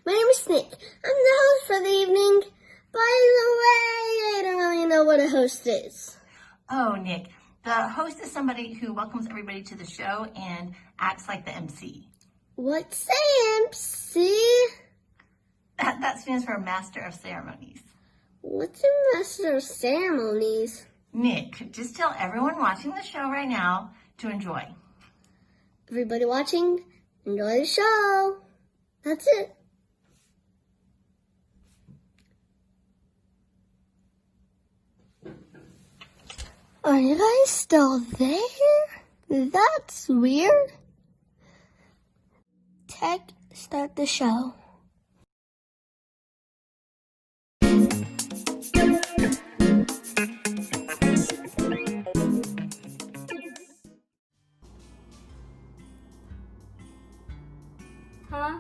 My name is Nick. I'm the host for the evening. By the way, I don't really know what a host is. Oh, Nick, the host is somebody who welcomes everybody to the show and acts like the MC. What's the MC? That stands for Master of Ceremonies. What's a master of ceremonies? Nick, just tell everyone watching the show right now to enjoy. Everybody watching, enjoy the show. That's it. Are you guys still there? That's weird. Tech, start the show. Huh?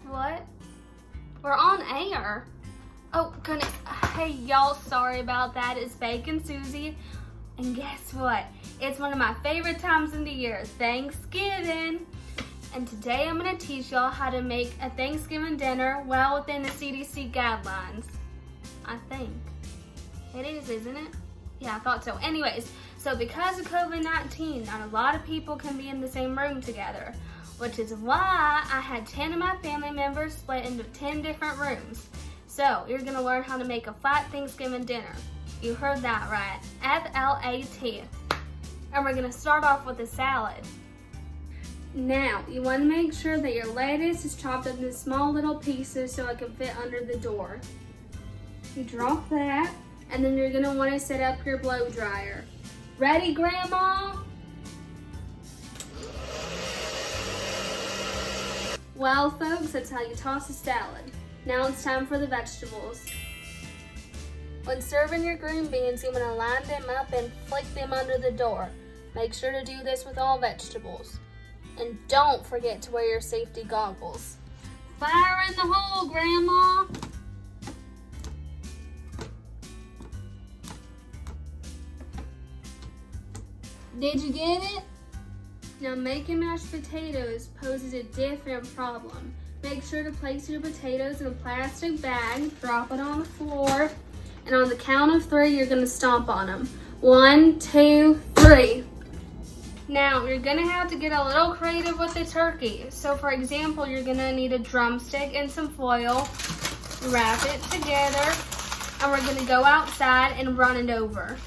What? We're on air. Oh, goodness. Hey, y'all, sorry about that. It's Bacon Susie. And guess what? It's one of my favorite times in the year, Thanksgiving. And today I'm going to teach y'all how to make a Thanksgiving dinner well within the CDC guidelines. I think. It is, isn't it? Yeah, I thought so. Anyways, so because of COVID-19, not a lot of people can be in the same room together, which is why I had 10 of my family members split into 10 different rooms. So you're going to learn how to make a flat Thanksgiving dinner. You heard that right, F-L-A-T. And we're gonna start off with a salad. Now, you wanna make sure that your lettuce is chopped up into small little pieces so it can fit under the door. You drop that, and then you're gonna wanna set up your blow dryer. Ready, Grandma? Well, folks, that's how you toss a salad. Now it's time for the vegetables. When serving your green beans, you want to line them up and flick them under the door. Make sure to do this with all vegetables. And don't forget to wear your safety goggles. Fire in the hole, Grandma! Did you get it? Now making mashed potatoes poses a different problem. Make sure to place your potatoes in a plastic bag, drop it on the floor, and on the count of 3, you're gonna stomp on them. 1, 2, 3. Now, you're gonna have to get a little creative with the turkey. So for example, you're gonna need a drumstick and some foil, wrap it together, and we're gonna go outside and run it over.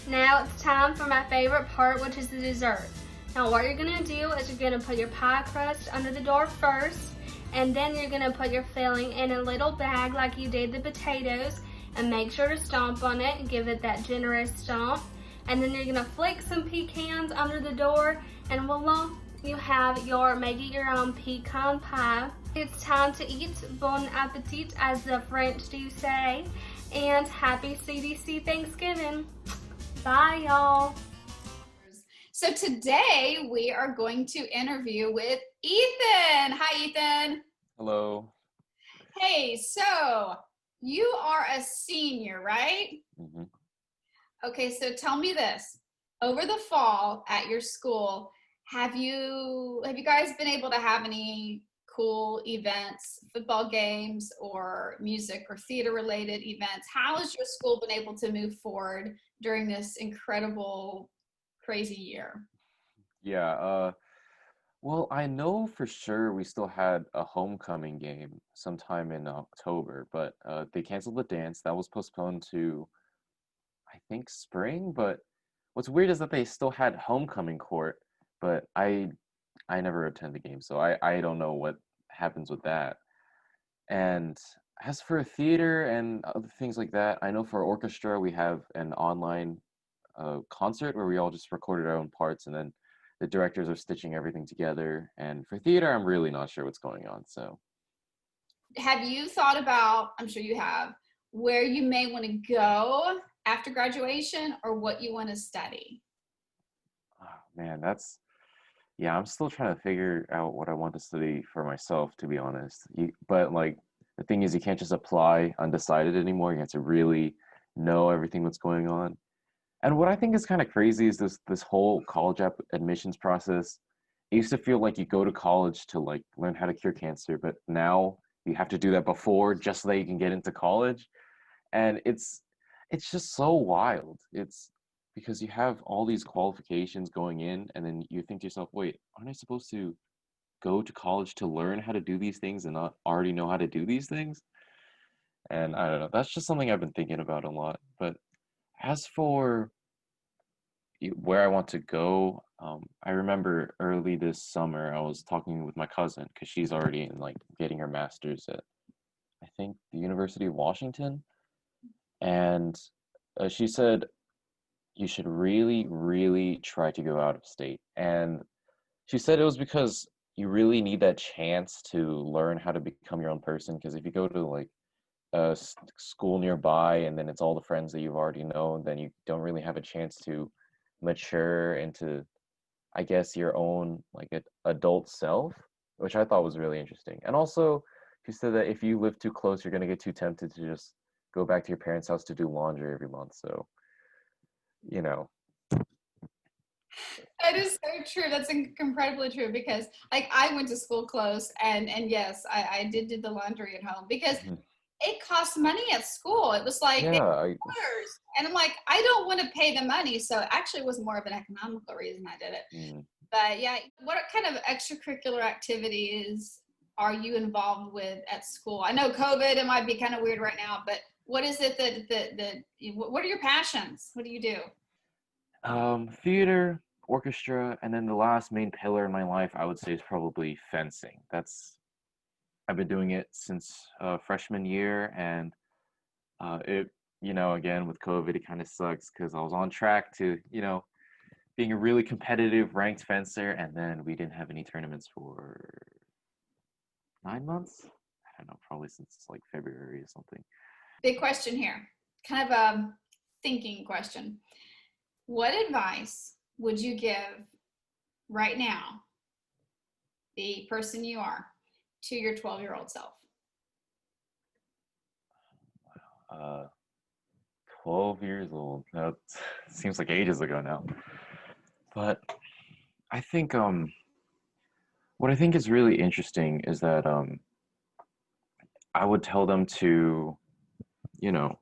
Now it's time for my favorite part, which is the dessert. Now what you're gonna do is you're gonna put your pie crust under the door first, And then you're gonna put your filling in a little bag like you did the potatoes, and make sure to stomp on it and give it that generous stomp. And then you're gonna flick some pecans under the door, and voila, you have your make it your own pecan pie. It's time to eat. Bon appetit, as the French do say. And happy CDC Thanksgiving. Bye, y'all. So today we are going to interview with Ethan. Hi, Ethan. Hello. Hey, so you are a senior, right? Mm-hmm. Okay, so tell me this. Over the fall at your school, have you guys been able to have any cool events, football games, or music or theater related events? How has your school been able to move forward during this incredible, crazy year? Yeah, well, I know for sure we still had a homecoming game sometime in October, but they canceled the dance. That was postponed to, I think, spring. But what's weird is that they still had homecoming court, but I never attend the game, so I don't know what happens with that. And as for theater and other things like that, I know for orchestra we have an online concert where we all just recorded our own parts, and then the directors are stitching everything together. And for theater, I'm really not sure what's going on. So Have you thought about, I'm sure you have, where you may want to go after graduation or what you want to study? oh, man, yeah, I'm still trying to figure out what I want to study for myself, to be honest. But like the thing is, you can't just apply undecided anymore. You have to really know everything that's going on. And what I think is kind of crazy is this whole college admissions process. It used to feel like you go to college to like learn how to cure cancer, but now you have to do that before just so that you can get into college. And it's just so wild. It's because you have all these qualifications going in, and then you think to yourself, wait, aren't I supposed to go to college to learn how to do these things and not already know how to do these things? And I don't know. That's just something I've been thinking about a lot. But as for where I want to go, I remember early this summer I was talking with my cousin because she's already in like getting her master's at, I think, the University of Washington, and she said you should really, really try to go out of state. And she said it was because you really need that chance to learn how to become your own person. Because if you go to like a school nearby and then it's all the friends that you've already known, then you don't really have a chance to mature into, I guess, your own like adult self, which I thought was really interesting. And also, she said that if you live too close, you're gonna get too tempted to just go back to your parents' house to do laundry every month. So, you know, That is so true. That's incredibly true because like I went to school close and yes, I did do the laundry at home because mhm. it cost money at school. It was like Yeah, $8. And I'm like, I don't want to pay the money. So actually it was more of an economical reason I did it. mm. But yeah, what kind of extracurricular activities are you involved with at school? I know COVID, it might be kind of weird right now, but what is it what are your passions? What do you do? Theater, orchestra, and then the last main pillar in my life, I would say, is probably fencing. I've been doing it since freshman year, and it, again with COVID, it kind of sucks because I was on track to, being a really competitive ranked fencer, and then we didn't have any tournaments for 9 months. I don't know, probably since like February or something. Big question here, kind of a thinking question. What advice would you give right now, the person you are, to your 12-year-old self? 12 years old. That seems like ages ago now. But I think what I think is really interesting is that I would tell them to, you know,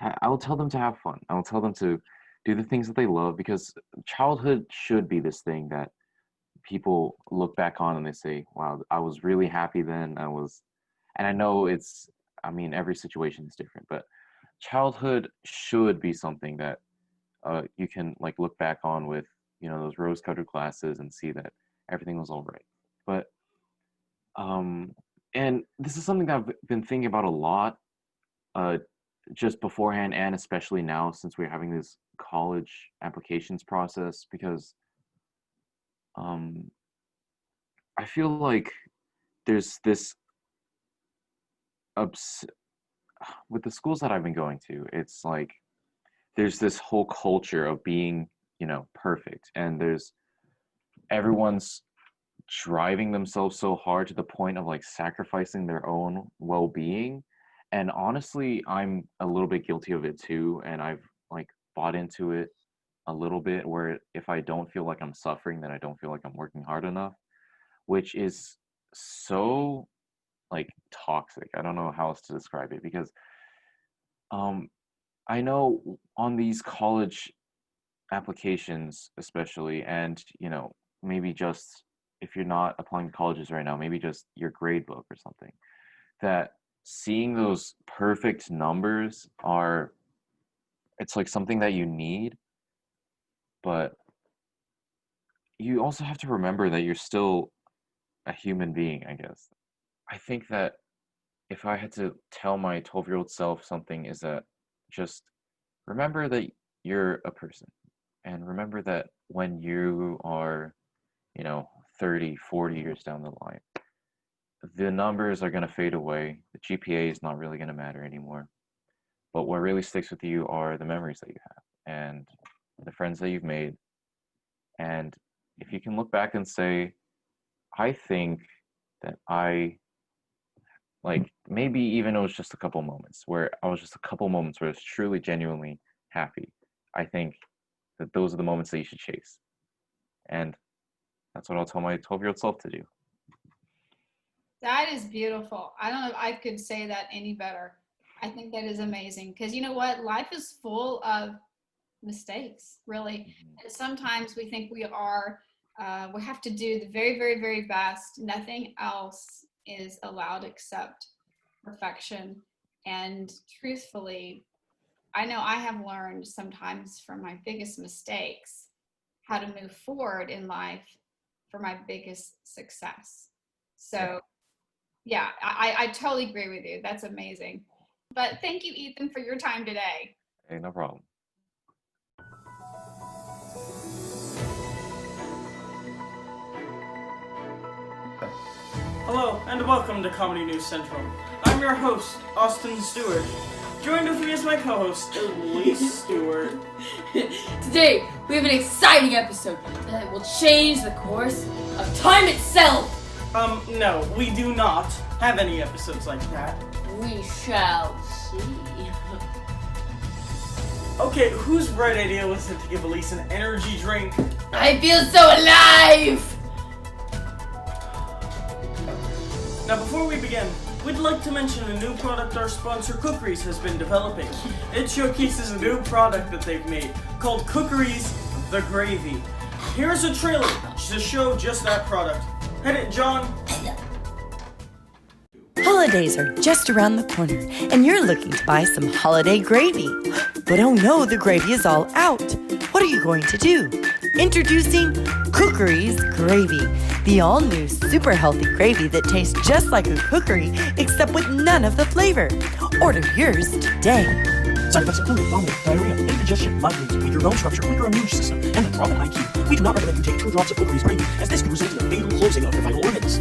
I will tell them to have fun. I will tell them to do the things that they love, because childhood should be this thing that people look back on and they say, wow, I was really happy then. And I know I mean, every situation is different, but childhood should be something that you can like look back on with, those rose-colored glasses and see that everything was all right. But And this is something that I've been thinking about a lot, just beforehand and especially now since we're having this college applications process, because um, I feel like there's this obs- with the schools that I've been going to, it's like there's this whole culture of being, perfect, and there's everyone's driving themselves so hard to the point of like sacrificing their own well-being. And honestly, I'm a little bit guilty of it too, and I've like bought into it a little bit, where if I don't feel like I'm suffering, then I don't feel like I'm working hard enough, which is so like toxic. I don't know how else to describe it, because um I know on these college applications especially, and maybe just if you're not applying to colleges right now, maybe just your grade book or something, that seeing those perfect numbers are, it's like something that you need, but you also have to remember that you're still a human being, I guess. I think that if I had to tell my 12-year-old self something, is that just remember that you're a person, and remember that when you are 30, 40 years down the line, the numbers are going to fade away. The GPA is not really going to matter anymore. But what really sticks with you are the memories that you have and the friends that you've made. And if you can look back and say, I think that maybe even it was just a couple moments where I was truly, genuinely happy. I think that those are the moments that you should chase. And that's what I'll tell my 12-year-old self to do. That is beautiful. I don't know if I could say that any better. I think that is amazing, because you know what? Life is full of mistakes, really. And sometimes we think we have to do the very, very, very best. Nothing else is allowed except perfection. And truthfully, I know I have learned sometimes from my biggest mistakes how to move forward in life for my biggest success. So yeah, I totally agree with you. That's amazing. But thank you, Ethan, for your time today. Hey, no problem. Hello, and welcome to Comedy News Central. I'm your host, Austin Stewart. Joined with me is my co-host, Elise Stewart. Today, we have an exciting episode that will change the course of time itself. No, we do not have any episodes like that. We shall see. Okay, whose bright idea was it to give Elise an energy drink? I feel so alive! Now, before we begin, we'd like to mention a new product our sponsor, Cookeries, has been developing. It showcases a new product that they've made called Cookeries The Gravy. Here's a trailer to show just that product. Hit it, John. Holidays are just around the corner, and you're looking to buy some holiday gravy. But oh no, the gravy is all out. What are you going to do? Introducing Cookeries Gravy, the all-new super healthy gravy that tastes just like a cookery, except with none of the flavor. Order yours today. Side effects include vomiting, diarrhea, indigestion, migraines, weaker bone structure, weaker immune system, and a drop in IQ. We do not recommend you take 2 drops of Cookeries Gravy, as this could result in a fatal closing of your vital organs.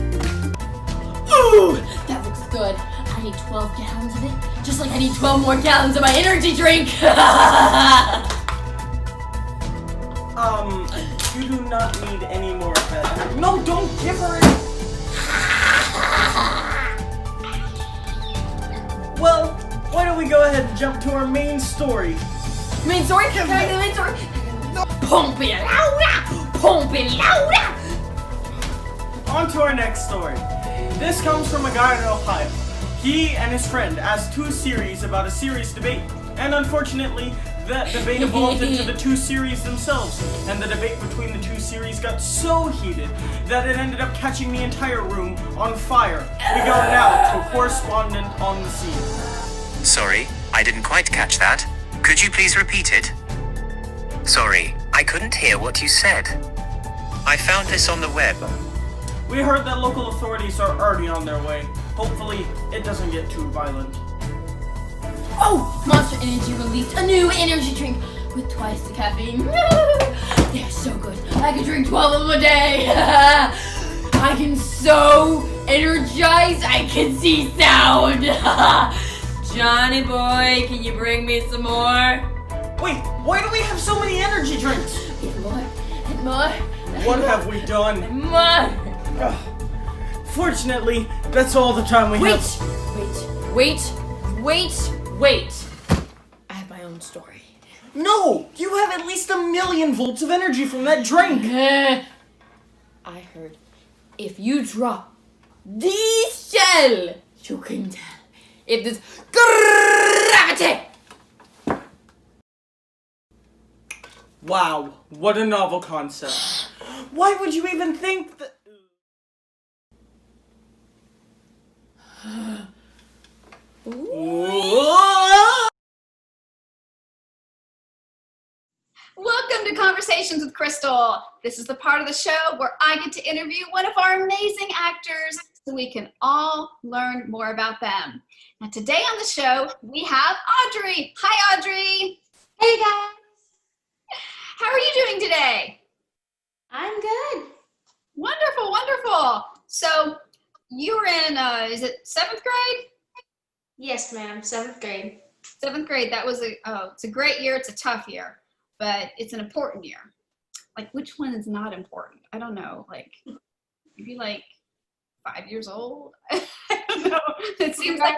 Ooh, that looks good. I need 12 gallons of it, just like I need 12 more gallons of my energy drink. You do not need any more of that. No, don't give her it! Well, why don't we go ahead and jump to our main story? Main story? Can I get the main story? Pump it louder! Pump it louder! On to our next story. This comes from a guy in Ohio. He and his friend asked 2 series about a serious debate, and unfortunately, that debate evolved into the 2 series themselves, and the debate between the 2 series got so heated that it ended up catching the entire room on fire. We go now to a correspondent on the scene. Sorry, I didn't quite catch that. Could you please repeat it? Sorry, I couldn't hear what you said. I found this on the web. We heard that local authorities are already on their way. Hopefully, it doesn't get too violent. Oh! Monster Energy released a new energy drink with twice the caffeine. They're so good. I could drink 12 of them a day. I can so energize, I can see sound. Johnny boy, can you bring me some more? Wait, why do we have so many energy drinks? And more, and more. What have we done? And more. Fortunately, that's all the time we have. Wait. I have my own story. No! You have at least 1,000,000 volts of energy from that drink! I heard if you drop this shell, you can tell if there's gravity. Wow, what a novel concept. Why would you even think that... Welcome to Conversations with Crystal. This is the part of the show where I get to interview one of our amazing actors so we can all learn more about them. Now today on the show, we have Audrey. Hi, Audrey. Hey guys, How are you doing today? I'm good. Wonderful, wonderful. So you were in, is it 7th grade? Yes, ma'am. 7th grade. 7th grade. That was it's a great year. It's a tough year, but it's an important year. Like, which one is not important? I don't know. Like, maybe like 5 years old. I don't know. It seems like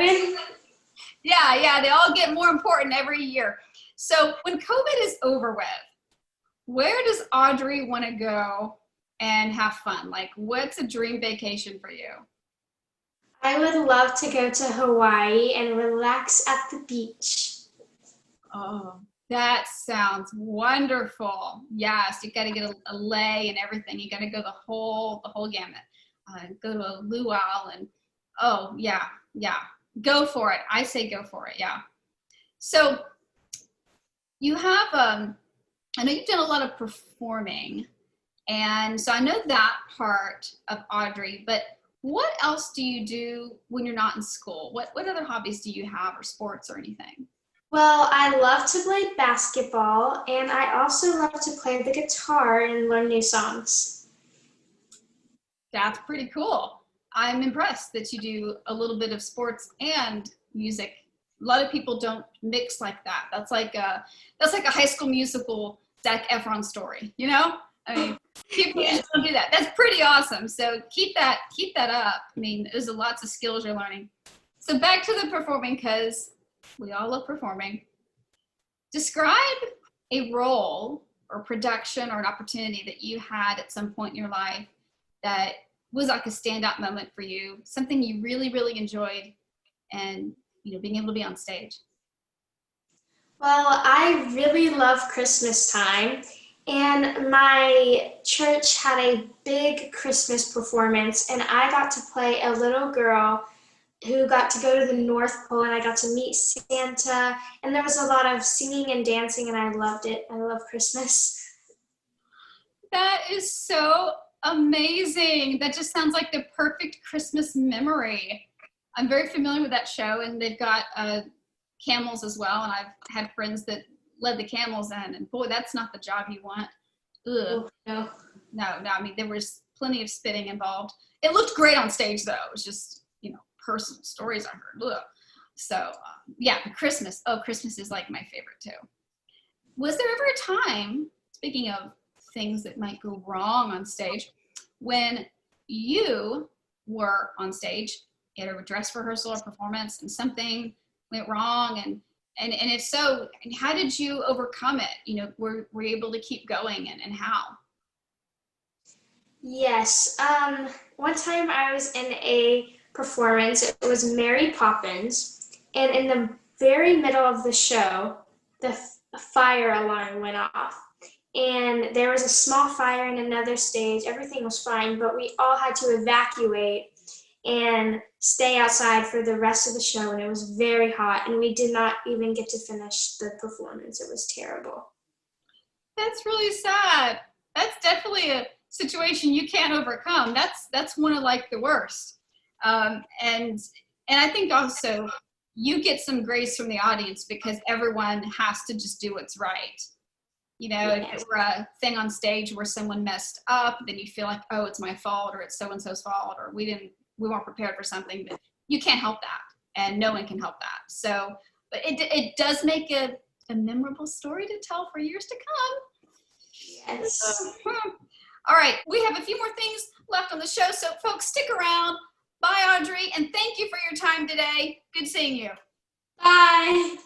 yeah. They all get more important every year. So when COVID is over with, where does Audrey want to go and have fun? Like, what's a dream vacation for you? I would love to go to Hawaii and relax at the beach. Oh, that sounds wonderful. Yes, you got to get a lei and everything. You got to go the whole gamut. Go to a luau and oh yeah, go for it. I say go for it. Yeah. So you have I know you've done a lot of performing, and so I know that part of Audrey. But what else do you do when you're not in school? What other hobbies do you have, or sports or anything? Well, I love to play basketball, and I also love to play the guitar and learn new songs. That's pretty cool. I'm impressed that you do a little bit of sports and music. A lot of people don't mix like that. That's like a High School Musical Zac Efron story, you know? I mean, people just don't do that. That's pretty awesome. So keep that up. I mean, there's lots of skills you're learning. So back to the performing, because we all love performing. Describe a role or production or an opportunity that you had at some point in your life that was like a standout moment for you, something you really, really enjoyed, and being able to be on stage. Well, I really love Christmas time, and my church had a big Christmas performance, and I got to play a little girl who got to go to the North Pole, and I got to meet Santa, and there was a lot of singing and dancing, and I loved it. I love Christmas. That is so amazing. That just sounds like the perfect Christmas memory. I'm very familiar with that show, and they've got camels as well, and I've had friends that led the camels in, and boy, that's not the job you want. Ugh. Oh, No, I mean, there was plenty of spitting involved. It looked great on stage, though. It was just, personal stories I heard. Ugh. So, yeah, Christmas. Oh, Christmas is like my favorite, too. Was there ever a time, speaking of things that might go wrong on stage, when you were on stage at a dress rehearsal or performance and something went wrong, and if so, how did you overcome it? Were you able to keep going, and how? Yes. One time I was in a performance. It was Mary Poppins, and in the very middle of the show, the fire alarm went off, and there was a small fire in another stage. Everything was fine, but we all had to evacuate and stay outside for the rest of the show, and it was very hot, and we did not even get to finish the performance. It was terrible. That's really sad. That's definitely situation you can't overcome, that's one of like the worst. And I think also you get some grace from the audience because everyone has to just do what's right. You know, if it were a thing on stage where someone messed up, then you feel like, oh, it's my fault, or it's so-and-so's fault, or we weren't prepared for something, but you can't help that, and no one can help that. So, but it does make a memorable story to tell for years to come. Yes. All right, we have a few more things left on the show, so folks, stick around. Bye, Audrey, and thank you for your time today. Good seeing you. Bye.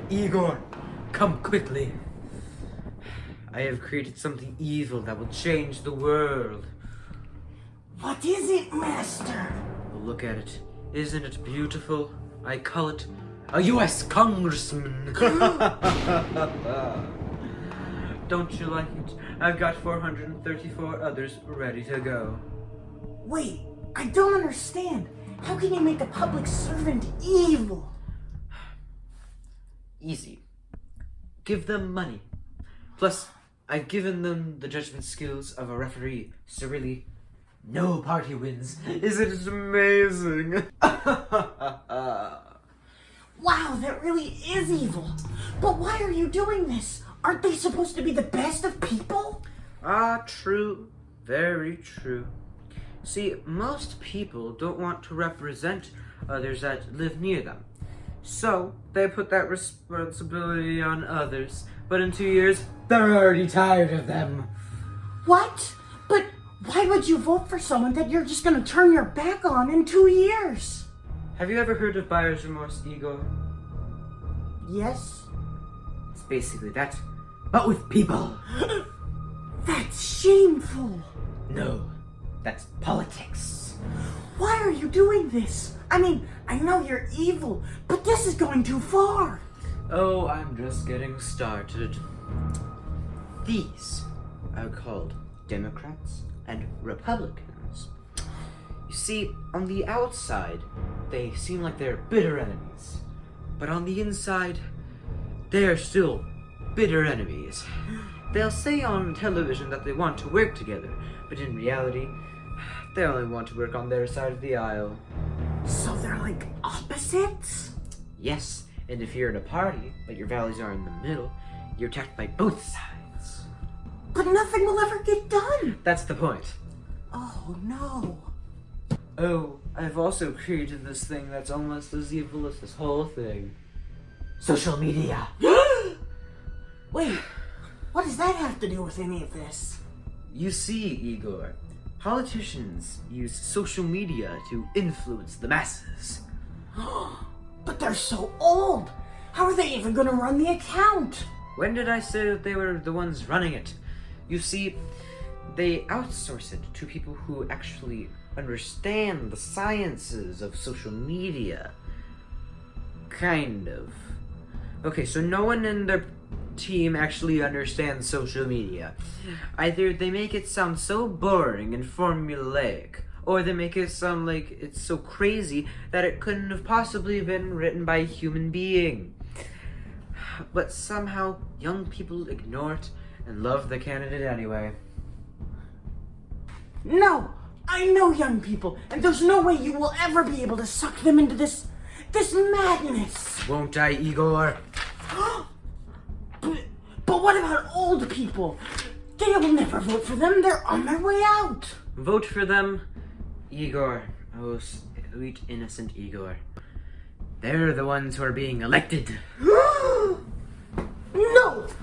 Igor, come quickly. I have created something evil that will change the world. What is it, Master? Well, look at it. Isn't it beautiful? I call it a U.S. Congressman. Don't you like it? I've got 434 others ready to go. Wait, I don't understand. How can you make a public servant evil? Easy. Give them money. Plus, I've given them the judgment skills of a referee, so really, no party wins. Isn't it amazing? Wow, that really is evil. But why are you doing this? Aren't they supposed to be the best of people? Ah, true. Very true. See, most people don't want to represent others that live near them. So, they put that responsibility on others. But in 2 years, they're already tired of them. What? But why would you vote for someone that you're just gonna turn your back on in 2 years? Have you ever heard of buyer's remorse, Igor? Yes. It's basically that, but with people. That's shameful. No, that's politics. Why are you doing this? I mean, I know you're evil, but this is going too far. Oh, I'm just getting started. These are called Democrats and Republicans. You see, on the outside, they seem like they're bitter enemies. But on the inside, they are still bitter enemies. They'll say on television that they want to work together, but in reality, they only want to work on their side of the aisle. So they're like opposites? Yes, and if you're in a party, but your values are in the middle, you're attacked by both sides. But nothing will ever get done. That's the point. Oh, no. Oh, I've also created this thing that's almost as evil as this whole thing. Social media. Wait, what does that have to do with any of this? You see, Igor, politicians use social media to influence the masses. But they're so old. How are they even going to run the account? When did I say that they were the ones running it? You see, they outsource it to people who actually understand the sciences of social media. Kind of. Okay, so no one in their team actually understands social media. Either they make it sound so boring and formulaic, or they make it sound like it's so crazy that it couldn't have possibly been written by a human being. But somehow, young people ignore it and love the candidate anyway. No, I know young people, and there's no way you will ever be able to suck them into this madness. Won't I, Igor? But what about old people? They'll never vote for them. They're on their way out. Vote for them, Igor. Oh, sweet, innocent Igor. They're the ones who are being elected. No!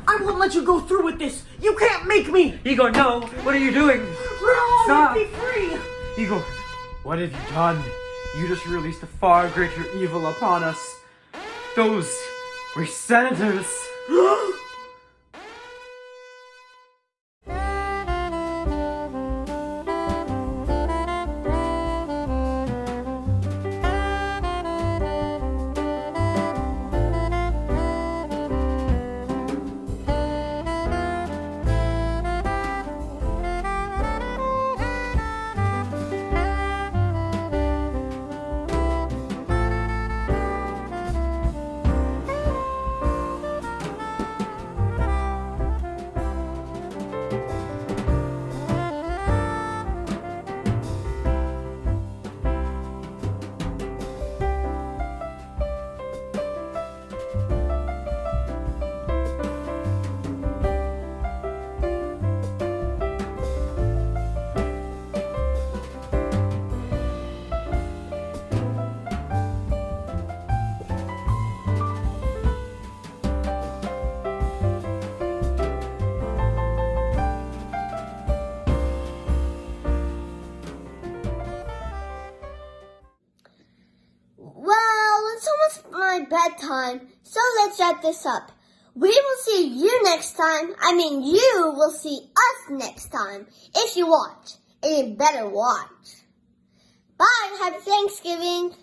I won't let you go through with this! You can't make me! Igor, no! What are you doing? Run! Stop! Let me free! Igor, what have you done? You just released a far greater evil upon us. Those were senators. time, so let's wrap this up. We will see you next time. You will see us next time. If you watch, and you better watch. Bye. Happy Thanksgiving.